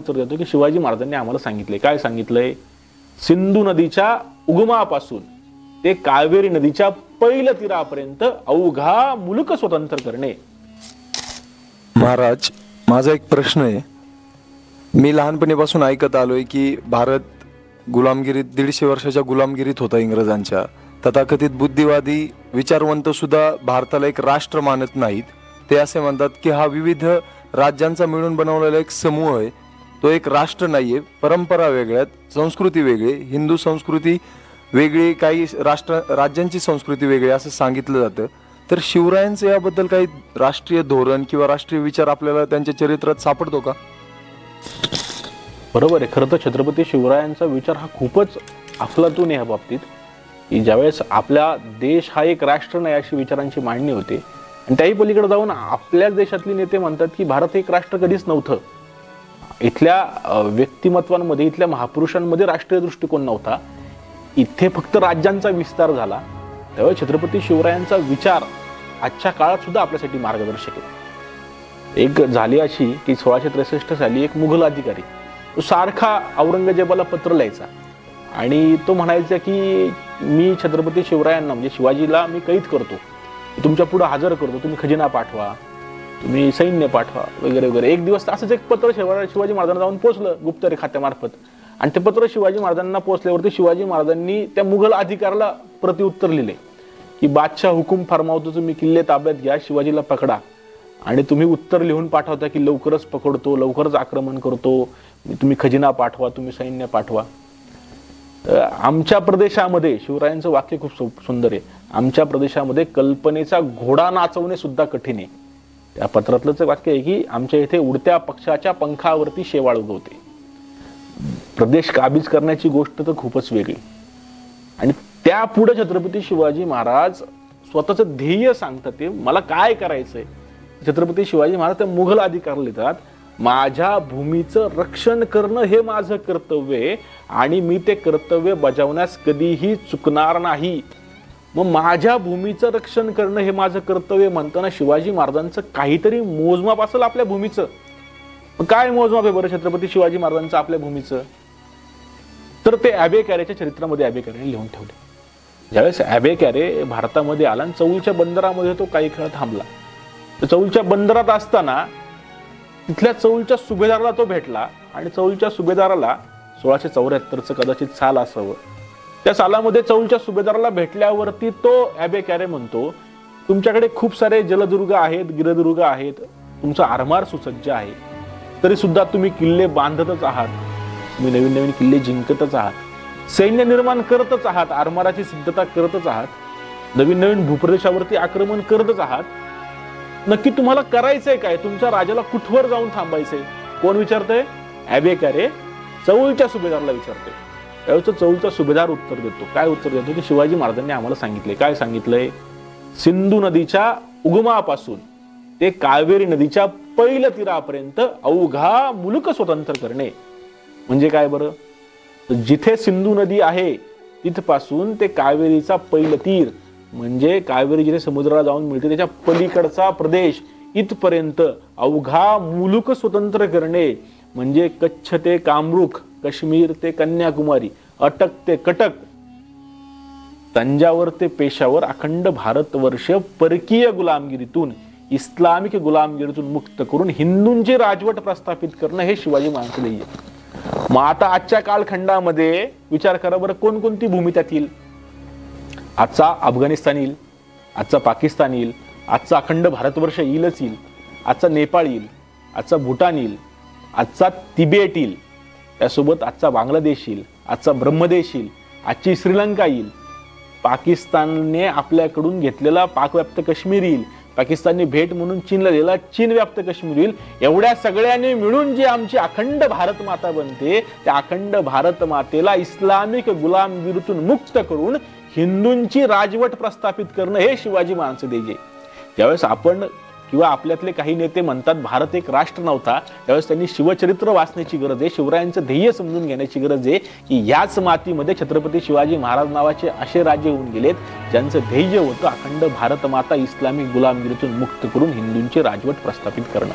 उत्तर देतो की शिवाजी महाराजांनी आम्हाला सांगितले, काय सांगितलंय? सिंधू नदीच्या उगमापासून ते कावेरी नदीच्या पहिल्या तीरापर्यंत अवघा मुलुक स्वतंत्र करणे. महाराज, माझा एक प्रश्न आहे. मी लहानपणीपासून ऐकत आलोय की भारत गुलामगिरीत 150 वर्षाच्या गुलामगिरीत होता इंग्रजांच्या. तथाकथित बुद्धिवादी विचारवंत सुद्धा भारताला एक राष्ट्र मानत नाहीत. ते असे म्हणतात की हा विविध राज्यांचा मिळून बनवलेला एक समूह आहे, तो एक राष्ट्र नाहीये. परंपरा वेगळ्यात, संस्कृती वेगळी, हिंदू संस्कृती वेगळी, काही राज्यांची संस्कृती वेगळी असं सांगितलं जातं. तर शिवरायांचं याबद्दल काही राष्ट्रीय धोरण किंवा राष्ट्रीय विचार आपल्याला त्यांच्या चरित्रात सापडतो का? बरोबर आहे. खरं तर छत्रपती शिवरायांचा विचार हा खूपच अफलातून आहे ह्या बाबतीत, की ज्यावेळेस आपला देश हा एक राष्ट्र नाही अशी विचारांची मांडणी होते, आणि त्याही पलीकडे जाऊन आपल्याच देशातले नेते म्हणतात की भारत एक राष्ट्र कधीच नव्हतं. इथल्या व्यक्तिमत्वांमध्ये, इथल्या महापुरुषांमध्ये राष्ट्रीय दृष्टिकोन नव्हता. इथे फक्त राज्यांचा विस्तार झाला. त्यावेळी छत्रपती शिवरायांचा विचार आजच्या काळात सुद्धा आपल्यासाठी मार्गदर्शक आहे. एक झाली अशी की 1663 साली एक मुघल अधिकारी तो सारखा औरंगजेबाला पत्र लिहायचा आणि तो म्हणायचा की मी छत्रपती शिवरायांना म्हणजे शिवाजीला मी कैद करतो, तुमच्या पुढे हजर करतो, तुम्ही खजिना पाठवा, तुम्ही सैन्य पाठवा वगैरे वगैरे. एक दिवस असंच एक पत्र शिवाजी महाराजांना जाऊन पोहोचलं गुप्तचर खात्यामार्फत, आणि ते पत्र शिवाजी महाराजांना पोहोचल्यावरती शिवाजी महाराजांनी त्या मुघल अधिकाऱ्याला प्रतिउत्तर लिहिले की बादशाह हुकूम फरमावतो, तुम्ही किल्ले ताब्यात घ्या, शिवाजीला पकडा. आणि तुम्ही उत्तर लिहून पाठवता की लवकरच पकडतो, लवकरच आक्रमण करतो, तुम्ही खजिना पाठवा, तुम्ही सैन्य पाठवा. आमच्या प्रदेशामध्ये, शिवरायांचं वाक्य खूप सुंदर आहे, आमच्या प्रदेशामध्ये कल्पनेचा घोडा नाचवणे सुद्धा कठीण आहे. त्या पत्रातलंच वाक्य आहे की आमच्या इथे उडत्या पक्षाच्या पंखावरती शेवाळ उगवते. प्रदेश काबीज करण्याची गोष्ट तर खूपच वेगळी. आणि त्यापुढे छत्रपती शिवाजी महाराज स्वतःचं ध्येय सांगतात, ते मला काय करायचंय. छत्रपती शिवाजी महाराज त्या मुघल अधिकाऱ्याला लिहितात, माझ्या भूमीचं रक्षण करणं हे माझं कर्तव्य आहे आणि मी ते कर्तव्य बजावण्यास कधीही चुकणार नाही. मग माझ्या भूमीचं रक्षण करणं हे माझं कर्तव्य म्हणताना शिवाजी महाराजांचं काहीतरी मोजमाप असेल आपल्या भूमीचं. काय मोजमाप आहे बरं छत्रपती शिवाजी महाराजांचं आपल्या भूमीचं? तर ते ॲबे कॅरेच्या चरित्रामध्ये ॲबे कॅरेने लिहून ठेवले. ज्यावेळेस ॲबे कॅरे भारतामध्ये आला आणि चौलच्या बंदरामध्ये तो काही काळ थांबला, तर चौलच्या बंदरात असताना तिथल्या चौलच्या सुभेदाराला तो भेटला आणि चौलच्या सुभेदाराला 1674चं कदाचित साल असावं, त्या सालामध्ये चौलच्या सुभेदाराला भेटल्यावरती तो ॲबे कॅरे म्हणतो, तुमच्याकडे खूप सारे जलदुर्ग आहेत, गिरदुर्ग आहेत, तुमचा आरमार सुसज्ज आहे, तरी सुद्धा तुम्ही किल्ले बांधतच आहात, तुम्ही नवीन नवीन किल्ले जिंकतच आहात, सैन्य निर्माण करतच आहात, आरमाराची सिद्धता करतच आहात, नवीन नवीन भूप्रदेशावरती आक्रमण करतच आहात. नक्की तुम्हाला करायचंय काय? तुमच्या राजाला कुठवर जाऊन थांबायचंय? कोण विचारतंय? ॲबे कॅरे चौलच्या सुभेदाराला विचारतोय. त्यावेळेस चौलचा सुभेदार उत्तर देतो. काय उत्तर देतो? की शिवाजी महाराजांनी आम्हाला सांगितले. काय सांगितलंय? सिंधू नदीच्या उगमापासून ते कावेरी नदीच्या पहिल्या तीरापर्यंत अवघा मुलुक स्वतंत्र करणे. म्हणजे काय बरं? जिथे सिंधू नदी आहे तिथपासून ते कावेरीचा पहिलं तीर म्हणजे कावेरी जिथे समुद्राला जाऊन मिळते त्याच्या पलीकडचा प्रदेश इथपर्यंत अवघा मुलुक स्वतंत्र करणे. म्हणजे कच्छ ते कामरूख, काश्मीर ते कन्याकुमारी, अटक ते कटक, तंजावर ते पेशावर अखंड भारतवर्ष परकीय गुलामगिरीतून, इस्लामिक गुलामगिरीतून मुक्त करून हिंदूंची राजवट प्रस्थापित करणं हे शिवाजी महाराजांचं ध्येय. मग आता आजच्या कालखंडामध्ये विचार करा बरं, कोणकोणती भूमी त्यात येईल? आजचा अफगाणिस्तान येईल, आजचा पाकिस्तान येईल, आजचा अखंड भारतवर्ष येईलच येईल, आजचा नेपाळ येईल, आजचा भूटान येईल, आजचा तिबेट येईल, त्यासोबत आजचा बांगलादेश येईल, आजचा ब्रह्मदेश येईल, आजची श्रीलंका येईल, पाकिस्तानने आपल्याकडून घेतलेला पाकव्याप्त काश्मीर येईल, पाकिस्तानने भेट म्हणून चीनला दिलेला चीन व्याप्त काश्मीर येईल. एवढ्या सगळ्यांनी मिळून जी आमची अखंड भारत माता बनते, त्या अखंड भारत मातेला इस्लामिक गुलामगिरीतून मुक्त करून हिंदूंची राजवट प्रस्थापित करणं हे शिवाजी महाराजांचं ध्येय. ज्यावेळेस आपण किंवा आपल्यातले काही नेते म्हणतात भारत एक राष्ट्र नव्हता, त्यावेळेस त्यांनी शिवचरित्र वाचण्याची गरज आहे, शिवरायांचं ध्येय समजून घेण्याची गरज आहे की याच मातीमध्ये छत्रपती शिवाजी महाराज नावाचे असे राजे होऊन गेलेत ज्यांचं ध्येय होतं अखंड भारत माता इस्लामिक गुलामगिरीतून मुक्त करून हिंदूंची राजवट प्रस्थापित करणं.